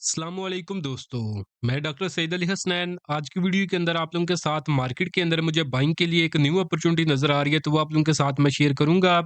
अस्सलामुअलैकुम दोस्तों, मैं डॉक्टर सईद अली हसनैन। आज की वीडियो के अंदर आप लोगों के साथ मार्केट के अंदर मुझे बाइंग के लिए एक न्यू अपॉर्चुनिटी नज़र आ रही है, तो वो आप लोगों के साथ मैं शेयर करूँगा।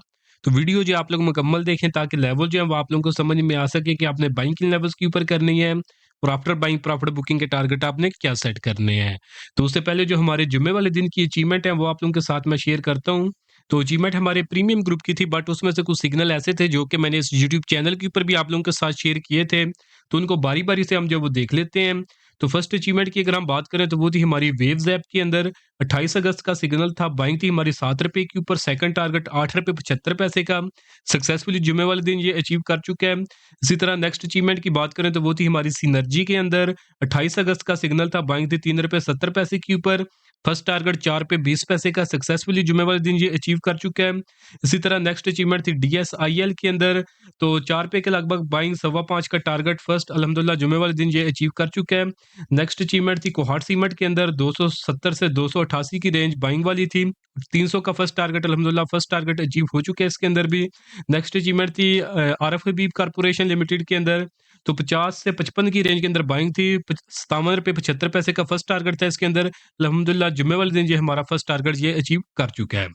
तो वीडियो जो आप लोग मुकम्मल देखें ताकि लेवल जो है वो आप लोगों को समझ में आ सके कि आपने बाइंग किन लेवल्स के ऊपर करनी है और आफ्टर बाइंग प्रॉफिट बुकिंग के टारगेट आपने क्या सेट करने हैं। तो उससे पहले जो हमारे जुम्मे वाले दिन की अचीवमेंट है वो आप लोगों के साथ मैं शेयर करता हूँ। तो अचीवमेंट हमारे प्रीमियम ग्रुप की थी, बट उसमें से कुछ सिग्नल ऐसे थे जो कि मैंने इस यूट्यूब चैनल के ऊपर भी आप लोगों के साथ शेयर किए थे। तो उनको बारी-बारी से हम जो वो देख लेते हैं। तो फर्स्ट अचीवमेंट की अगर हम बात करें तो वो थी हमारी वेव्स ऐप के अंदर 28 अगस्त का सिग्नल था, बाइंग थी हमारी ₹7 के ऊपर, सेकंड टारगेट ₹8.75 का, सक्सेसफुली जुम्मे वाले दिन ये अचीव कर चुका है। इसी तरह नेक्स्ट अचीवमेंट की बात करें तो वो थी हमारी सिनर्जी के अंदर 28 अगस्त का सिग्नल था, बाइंग थी ₹3.70 के ऊपर, फर्स्ट टारगेट ₹4.20 का, सक्सेसफुली जुम्मे वाले दिन ये अचीव कर चुका है। इसी तरह नेक्स्ट अचीवमेंट थी डीएसआईएल के अंदर, तो 4 पे के लगभग बाइंग 5.25 का टारगेट फर्स्ट अल्हम्दुलिल्लाह जुम्मे वाले दिन ये अचीव कर चुका है। नेक्स्ट अचीवमेंट थी कोहाट सीमेंट के अंदर 270 से 288 की रेंज बाइंग वाली थी। 300 का फर्स्ट टारगेट अल्हम्दुलिल्लाह फर्स्ट टारगेट अचीव हो चुका है इसके अंदर भी। नेक्स्ट अचीवमेंट थी आरएफ हबीब कॉर्पोरेशन लिमिटेड के अंदर, तो 50 से 55 की रेंज के अंदर बाइंग थी। ₹57.75 का फर्स्ट टारगेट था इसके अंदर। अल्हम्दुलिल्लाह जुम्मे वाले दिन ये हमारा फर्स्ट टारगेट ये अचीव कर चुका है।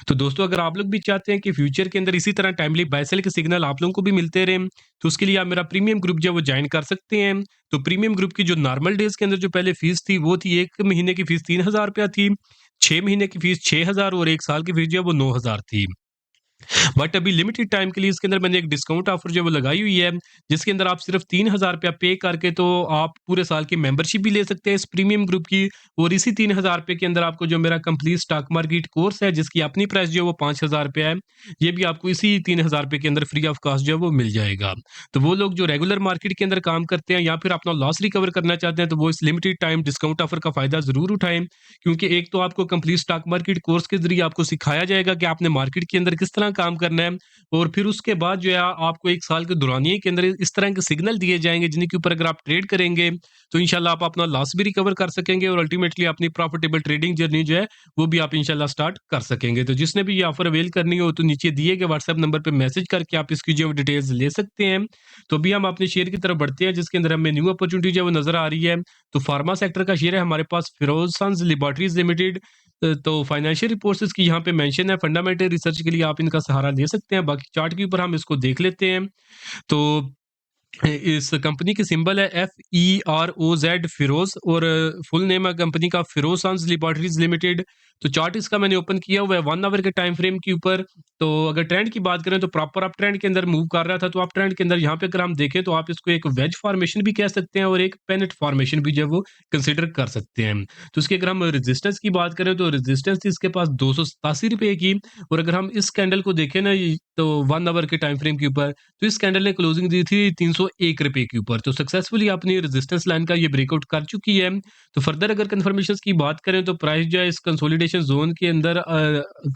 तो दोस्तों अगर आप लोग भी चाहते हैं कि फ्यूचर के अंदर इसी तरह टाइमली बाय सेल के सिग्नल आप लोगों को भी मिलते रहें, तो उसके लिए आप मेरा प्रीमियम ग्रुप जो है वो ज्वाइन कर सकते हैं। तो प्रीमियम ग्रुप की जो नॉर्मल डेज़ के अंदर जो पहले फीस थी वो थी 1 महीने की फीस ₹3000 थी, 6 महीने की फीस 6000 और 1 साल की फीस जो है वो 9000 थी। बट अभी लिमिटेड टाइम के लिए इसके अंदर मैंने एक डिस्काउंट ऑफर जो है वो लगाई हुई है, जिसके अंदर आप सिर्फ ₹3000 पे करके तो आप पूरे साल की मेंबरशिप भी ले सकते हैं इस प्रीमियम ग्रुप की। और इसी ₹3000 के अंदर आपको जो मेरा कंप्लीट स्टॉक मार्केट कोर्स है जिसकी अपनी प्राइस जो है वो ₹5000 है, ये भी आपको इसी ₹3000 के अंदर फ्री ऑफ कॉस्ट जो है वो मिल जाएगा। तो वो लोग जो रेगुलर मार्केट के अंदर काम करते हैं या फिर अपना लॉस रिकवर करना चाहते हैं, तो वो इस लिमिटेड टाइम डिस्काउंट ऑफर का फ़ायदा ज़रूर उठाएँ। क्योंकि एक तो आपको कंप्लीट स्टॉक मार्केट कोर्स के ज़रिए आपको सिखाया जाएगा कि आपने मार्केट के अंदर किस तरह काम करना है, और फिर उसके बाद जो है आपको 1 साल के दौरानिए के अंदर इस तरह के सिग्नल दिए जाएँगे जिनके ऊपर अगर आप ट्रेड करेंगे, तो इंशाल्लाह आप अपना लॉस भी रिकवर कर सकेंगे और अल्टीमेटली अपनी प्रॉफिटेबल ट्रेडिंग जर्नी जो है, वो भी आप इंशाल्लाह स्टार्ट कर सकेंगे। तो जिसने भी ये ऑफर अवेल करनी हो, तो नीचे दिए गए व्हाट्सएप नंबर पे मैसेज करके आप इसकी जो डिटेल्स ले सकते हैं। तो अभी हम अपने शेयर की तरफ बढ़ते हैं, जिसके अंदर हमें न्यू अपॉर्चुनिटी जो है वो नज़र आ रही है। तो फार्मा सेक्टर का शेयर है हमारे पास फिरोज सन्स लैबोरेटरीज लिमिटेड। तो फाइनेंशियल रिपोर्ट्स इसकी यहाँ पे मेंशन है, फंडामेंटल रिसर्च के लिए आप इनका सहारा ले सकते हैं। बाकी चार्ट के ऊपर हम इसको देख लेते हैं। तो इस कंपनी की सिंबल है FEROZ फिरोज, और फुल नेम है कंपनी का फिरोज सन्स लैबोरेटरीज लिमिटेड। तो चार्ट इसका मैंने ओपन किया हुआ है 1 आवर के टाइम फ्रेम के ऊपर। तो अगर ट्रेंड की बात करें तो प्रॉपर अप ट्रेंड के अंदर मूव कर रहा था, तो अप ट्रेंड के अंदर यहाँ पे अगर हम देखें तो आप इसको एक वेज फॉर्मेशन भी कह सकते हैं और एक पेनेट फॉर्मेशन भी जो है वो कंसिडर कर सकते हैं। तो इसकी अगर हम रेजिस्टेंस की बात करें तो रेजिस्टेंस थी इसके पास ₹287 की। और अगर हम इस कैंडल को देखें ना, तो 1 आवर के टाइम फ्रेम के ऊपर, तो इस कैंडल ने क्लोजिंग दी थी ₹301 के ऊपर। तो सक्सेसफुली अपनी रेजिस्टेंस लाइन का ये ब्रेकआउट कर चुकी है। तो फर्दर अगर कंफर्मेशंस की बात करें तो प्राइस जो है इस कंसोलिडेशन जोन के अंदर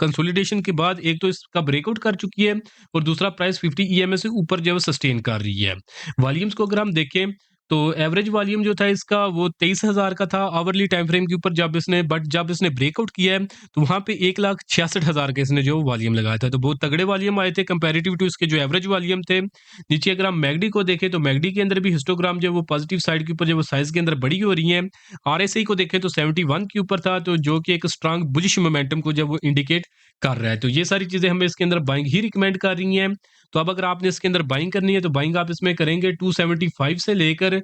कंसोलिडेशन के बाद एक तो इसका ब्रेकआउट कर चुकी है, और दूसरा प्राइस 50 ईएमए से ऊपर जो है सस्टेन कर रही है। वॉल्यूम्स को अगर हम देखें तो एवरेज वॉल्यूम जो था इसका वो 23,000 का था आवरली टाइम फ्रेम के ऊपर, जब इसने ब्रेकआउट किया है, तो वहाँ पे 1,66,000 के इसने जो वॉल्यूम लगाया था। तो बहुत तगड़े वॉल्यूम आए थे कंपैरेटिव टू इसके जो एवरेज वॉल्यूम थे। नीचे अगर हम मैकडी को देखें तो मैकडी के अंदर भी हिस्टोग्राम जो है वो पॉजिटिव साइड के ऊपर जो है वो साइज के अंदर बड़ी हो रही है। आरएसआई को देखें तो 71 के ऊपर था, तो जो कि एक स्ट्रांग बुलिश मोमेंटम को जब वो इंडिकेट कर रहा है। तो ये सारी चीजें हमें इसके अंदर बाइंग ही रिकमेंड कर रही हैं। तो अब अगर आपने इसके अंदर बाइंग करनी है तो बाइंग आप इसमें करेंगे 275 से लेकर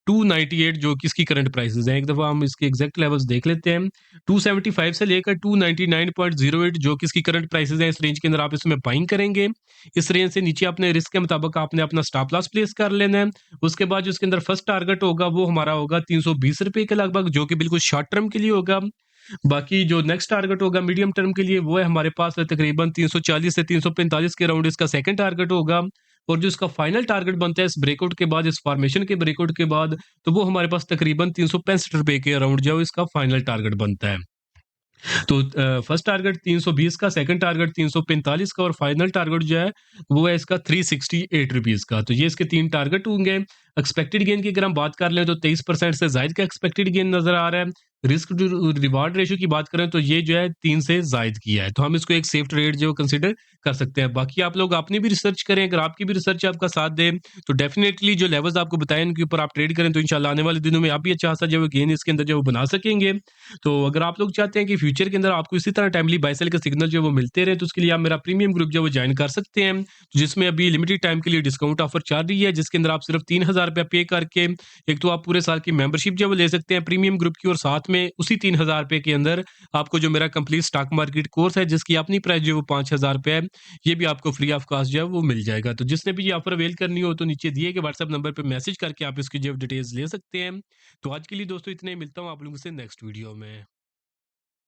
298, जो कि इसकी करंट प्राइसेस हैं। एक दफा हम इसके एग्जैक्ट लेवल्स देख लेते हैं। 275 से लेकर 299.08 जो कि इसकी करंट प्राइसेस हैं, इस रेंज के अंदर आप इसमें बाइंग करेंगे। इस रेंज से नीचे अपने रिस्क के मुताबिक आपने अपना स्टॉप लॉस प्लेस कर लेना है। उसके बाद जो इसके अंदर फर्स्ट टारगेट होगा वो हमारा होगा ₹320 के लगभग, जो कि बिल्कुल शॉर्ट टर्म के लिए होगा। बाकी जो नेक्स्ट टारगेट होगा मीडियम टर्म के लिए वो है हमारे पास तकरीबन 340 से 345 के राउंड इसका सेकंड टारगेट होगा। और जो इसका फाइनल टारगेट बनता है इस ब्रेकआउट के बाद, इस फॉर्मेशन के ब्रेकआउट के बाद, तो वो हमारे पास तकरीबन ₹365 के अराउंड जो है इसका फाइनल टारगेट बनता है। तो फर्स्ट टारगेट 320 का, सेकंड टारगेट 345 का, और फाइनल टारगेट जो है वो है इसका ₹368 का। तो ये इसके 3 टारगेट होंगे। एक्सपेक्टेड गेन की अगर हम बात कर लें तो 23% से ज़ायद का एक्सपेक्टेड गेन नज़र आ रहा है। रिस्क टू रिवार्ड रेशियो की बात करें तो ये जो है 3 से ज़ायद की है। तो हम इसको एक सेफ ट्रेड जो कंसीडर कर सकते हैं। बाकी आप लोग अपनी भी रिसर्च करें, अगर आपकी भी रिसर्च आपका साथ दे तो डेफ़िनेटली जो लेवल्स आपको बताए इनके ऊपर आप ट्रेड करें तो इंशाल्लाह आने वाले दिनों में आप भी अच्छा खासा जो है गेन इसके अंदर जो है वो बना सकेंगे। तो अगर आप लोग चाहते हैं कि फ्यूचर के अंदर आपको इसी तरह टाइमली बाय सेल के सिग्नल जो है वो मिलते रहे तो उसके लिए आप मेरा प्रीमियम ग्रुप जो है वो जॉइन कर सकते हैं। जिसमें अभी लिमिटेड टाइम के लिए डिस्काउंट ऑफर चल रही है जिसके अंदर आप सिर्फ ₹3000 पे करके एक तो आप पूरे साल की मेंबरशिप जो है वो ले सकते हैं प्रीमियम ग्रुप की और साथ में उसी ₹3000 के अंदर आपको जो मेरा कंप्लीट स्टॉक मार्केट कोर्स है जिसकी अपनी प्राइस जो है वो ₹5000 है, ये भी आपको फ्री ऑफ कॉस्ट जो है वो मिल जाएगा। तो जिसने भी ये ऑफर अवेल करनी हो तो नीचे दिए गए व्हाट्सएप नंबर पे मैसेज करके आप इसकी जो है डिटेल्स ले सकते हैं। तो आज के लिए दोस्तों इतना ही, मिलता हूँ आप लोगों से नेक्स्ट वीडियो में।